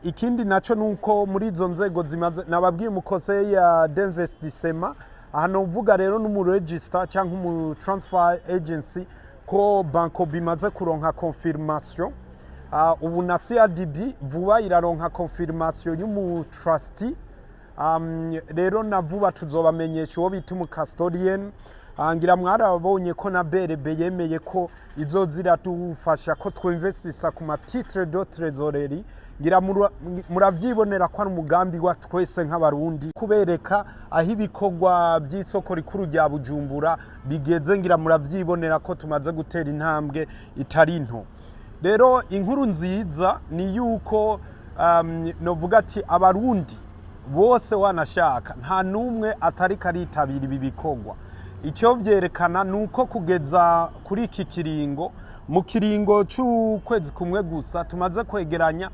ikindi naco nuko muri izo nzego zimaze nababwiye umukose ya d'investissement hano uvuga rero n'umu register cyangwa umu transfer agency ko banko bimaze kuronka confirmation ubu na CRDB vuba iraronka confirmation y'umu trustee rero na vuba tuzobamenyesha uwo bita umu custodian ngira mwarabonye ko na BRB yemeye ko izozira dufasha ko twinvestisa ku ma titre de trésorerie ngira muravyibonera ko ari umugambi wa twese nk'abarundi kubereka aho ibikorwa by'isoko rikuru rya Bujumbura bigeze ngira muravyibonera ko tumaze gutera intambwe itari nto rero inkuru nziza ni yuko novuga ati abarundi bose wanashaka nta numwe atari karitabira ibi bikorwa icyo vyerekana nuko kugeza kuri iki kiringo mu kiringo c'ukwezi kumwe gusa tumaze kwegeranya